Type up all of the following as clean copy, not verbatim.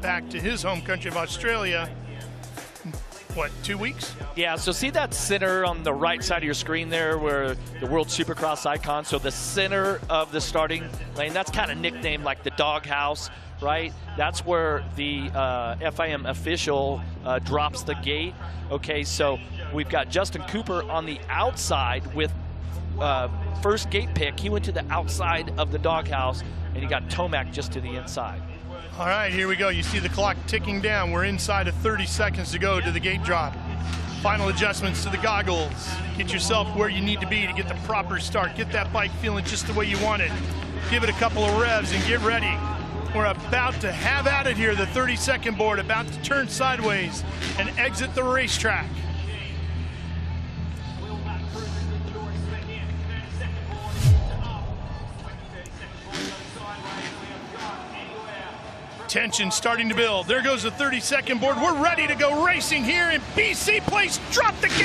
back to his home country of Australia. What, 2 weeks? Yeah, so see that center on the right side of your screen there where the World Supercross icon, so the center of the starting lane, that's kind of nicknamed like the doghouse, right? That's where the FIM official drops the gate. Okay, so we've got Justin Cooper on the outside with first gate pick. He went to the outside of the doghouse, and you got Tomac just to the inside. All right, here we go. You see the clock ticking down. We're inside of 30 seconds to go to the gate drop. Final adjustments to the goggles. Get yourself where you need to be to get the proper start. Get that bike feeling just the way you want it. Give it a couple of revs and get ready. We're about to have at it here. The 30-second board about to turn sideways and exit the racetrack. Tension starting to build. There goes the 30-second board. We're ready to go racing here in BC Place. Drop the gate.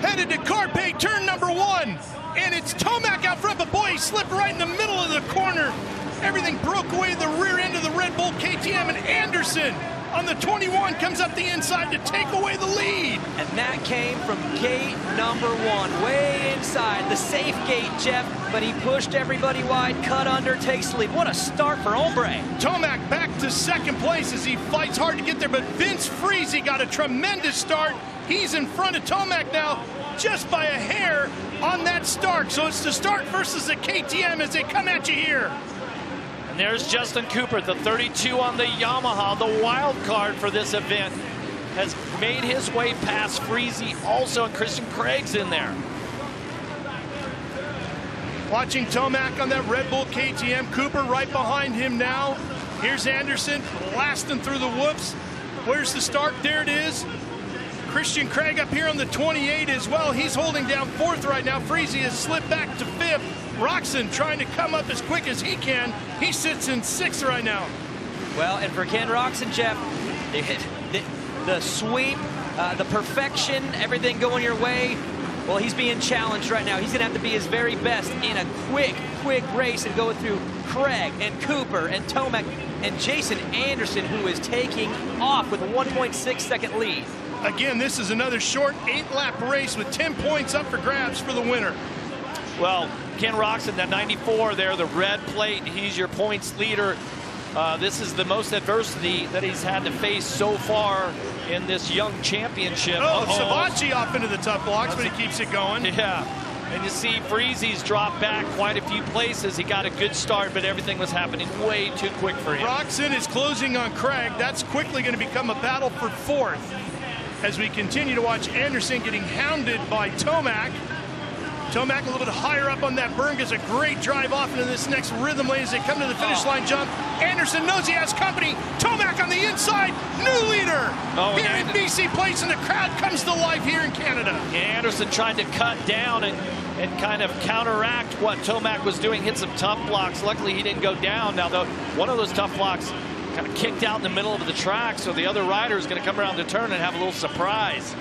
Headed to Carpe, turn number 1. And it's Tomac out front, but boy, he slipped right in the middle of the corner. Everything broke away the rear end of the Red Bull KTM, and Anderson on the 21 comes up the inside to take away the lead. And that came from gate number 1, way inside, the safe gate, Jeff, but he pushed everybody wide, cut under, takes the lead. What a start for Ombre. Tomac back to second place as he fights hard to get there, but Vince Freese got a tremendous start. He's in front of Tomac now, just by a hair on that start. So it's the start versus the KTM as they come at you here. And there's Justin Cooper, the 32 on the Yamaha, the wild card for this event, has made his way past Freese also, and Christian Craig's in there. Watching Tomac on that Red Bull KTM, Cooper right behind him now. Here's Anderson blasting through the whoops. Where's the start? There it is. Christian Craig up here on the 28 as well. He's holding down 4th right now. Freese has slipped back to 5th. Roxon trying to come up as quick as he can. He sits in 6th right now. Well, and for Ken Roxon, Jeff, the sweep, the perfection, everything going your way, well, he's being challenged right now. He's going to have to be his very best in a quick race and go through Craig and Cooper and Tomac and Jason Anderson, who is taking off with a 1.6-second lead. Again, this is another short 8-lap race with 10 points up for grabs for the winner. Well, Ken Roxon, that 94 there, the red plate, he's your points leader. This is the most adversity that he's had to face so far in this young championship. Oh, Savatgy off into the tough blocks, but he keeps it going. Yeah, and you see Freese's dropped back quite a few places. He got a good start, but everything was happening way too quick for him. Roxon is closing on Craig. That's quickly going to become a battle for 4th. As we continue to watch Anderson getting hounded by Tomac. Tomac a little bit higher up on that berm, gets a great drive off into this next rhythm lane as they come to the finish line jump. Anderson knows he has company. Tomac on the inside, new leader here in BC Place, and the crowd comes to life here in Canada. Anderson trying to cut down and kind of counteract what Tomac was doing, hit some tough blocks. Luckily, he didn't go down. Now, though, one of those tough blocks kind of kicked out in the middle of the track, so the other rider is going to come around the turn and have a little surprise.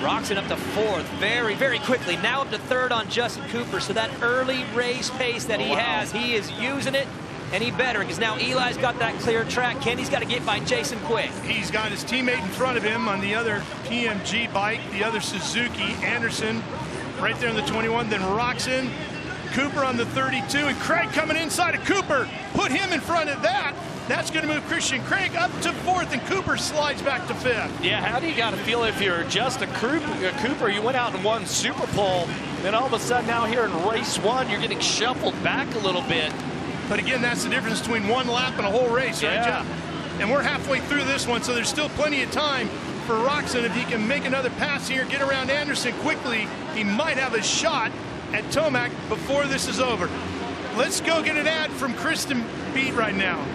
Roxon up to 4th very quickly. Now up to 3rd on Justin Cooper. So that early race pace that he has, he is using it, and he better, because now Eli's got that clear track. Kenny's got to get by Jason quick. He's got his teammate in front of him on the other PMG bike, the other Suzuki. Anderson right there in the 21, then Roxon. Cooper on the 32, and Craig coming inside of Cooper. Put him in front of that. That's going to move Christian Craig up to 4th, and Cooper slides back to 5th. Yeah, how do you got to feel if you're Justin Cooper? You went out and won Super Pole, then all of a sudden now here in race 1, you're getting shuffled back a little bit. But again, that's the difference between one lap and a whole race, right, Jeff? And we're halfway through this one, so there's still plenty of time for Roxon. If he can make another pass here, get around Anderson quickly, he might have a shot at Tomac before this is over. Let's go get an ad from Kristen Beat right now.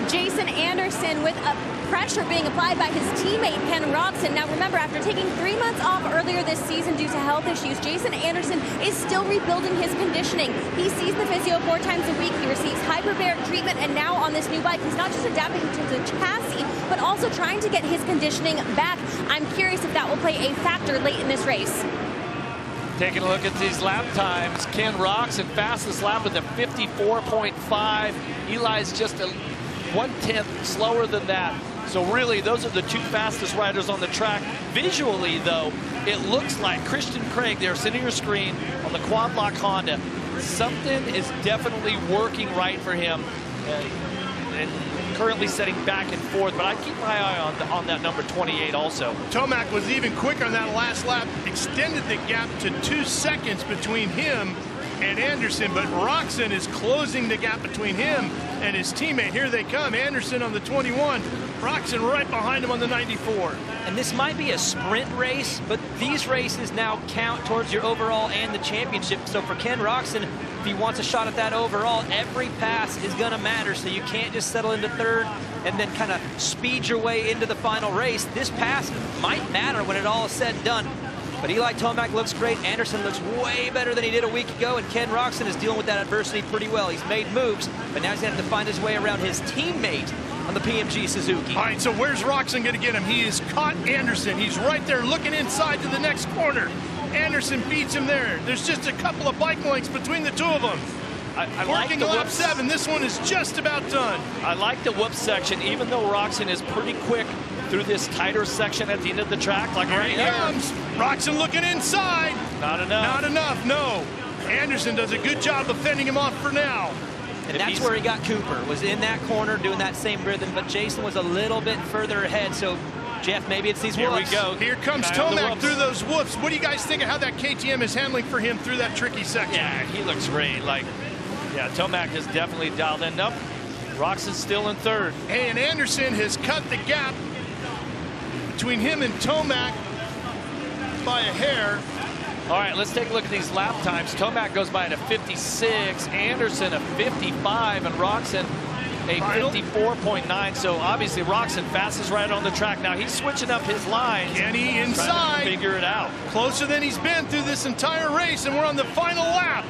Jason Anderson with a pressure being applied by his teammate Ken Roxon. Now remember, after taking 3 months off earlier this season due to health issues, Jason Anderson is still rebuilding his conditioning. He sees the physio 4 times a week. He receives hyperbaric treatment, and now on this new bike, he's not just adapting to the chassis, but also trying to get his conditioning back. I'm curious if that will play a factor late in this race. Taking a look at these lap times, Ken Roczen fastest lap with a 54.5. Eli's just a 1/10 slower than that. So really, those are the two fastest riders on the track. Visually, though, it looks like Christian Craig there, sitting your screen on the quad block Honda. Something is definitely working right for him, and currently setting back and forth. But I keep my eye on that number 28 also. Tomac was even quicker on that last lap, extended the gap to 2 seconds between him and Anderson, but Roczen is closing the gap between him and his teammate. Here they come, Anderson on the 21, Roczen right behind him on the 94. And this might be a sprint race, but these races now count towards your overall and the championship. So for Ken Roczen, if he wants a shot at that overall, every pass is going to matter. So you can't just settle into third and then kind of speed your way into the final race. This pass might matter when it all is said and done. But Eli Tomac looks great. Anderson looks way better than he did a week ago, and Ken Roczen is dealing with that adversity pretty well. He's made moves, but now he's going to have to find his way around his teammate on the PMG Suzuki. All right, so where's Roczen going to get him? He has caught Anderson. He's right there looking inside to the next corner. Anderson beats him there. There's just a couple of bike lengths between the two of them. I Working like the lap 7. This one is just about done. I like the whoop section, even though Roczen is pretty quick through this tighter section at the end of the track, like right Here he here. comes. Roczen looking inside. Not enough. Not enough, no. Anderson does a good job of fending him off for now. And that's where he got Cooper, was in that corner doing that same rhythm, but Jason was a little bit further ahead. So, Jeff, maybe it's these whoops. Here we go. Here comes Tomac through those whoops. What do you guys think of how that KTM is handling for him through that tricky section? Yeah, he looks great. Yeah, Tomac is definitely dialed in. Nope, Roczen's still in third. Hey, and Anderson has cut the gap between him and Tomac by a hair. All right, let's take a look at these lap times. Tomac goes by at a 56, Anderson a 55, and Roczen a 54.9. So obviously Roczen fastest rider on the track. Now he's switching up his lines. Kenny inside. Trying to figure it out. Closer than he's been through this entire race, and we're on the final lap.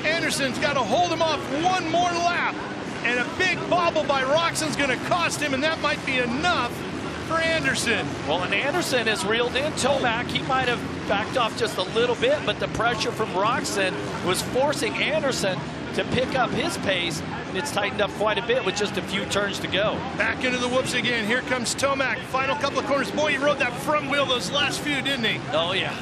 Anderson's got to hold him off one more lap, and a big bobble by Roczen's going to cost him, and that might be enough for Anderson. Well, and Anderson has reeled in Tomac. He might have backed off just a little bit, but the pressure from Roczen was forcing Anderson to pick up his pace, and it's tightened up quite a bit with just a few turns to go. Back into the whoops again. Here comes Tomac. Final couple of corners. Boy, he rode that front wheel those last few, didn't he? Oh, yeah.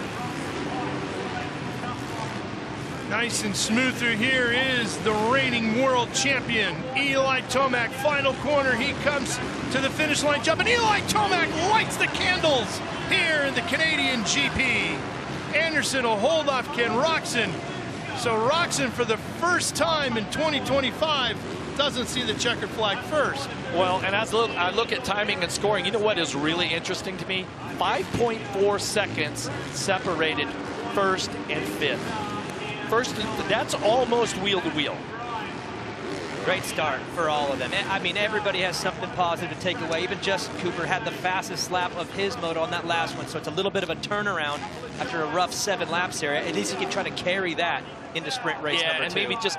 Nice and smooth through here is the reigning world champion, Eli Tomac. Final corner, he comes to the finish line jump, and Eli Tomac lights the candles here in the Canadian GP. Anderson will hold off Ken Roczen. So Roczen, for the first time in 2025, doesn't see the checkered flag first. Well, and as I look at timing and scoring, you know what is really interesting to me? 5.4 seconds separated first and fifth. First, that's almost wheel to wheel. Great start for all of them. I mean, everybody has something positive to take away. Even Justin Cooper had the fastest lap of his moto on that last one, so it's a little bit of a turnaround after a rough 7 laps there. At least he can try to carry that into sprint race number 2. And maybe just get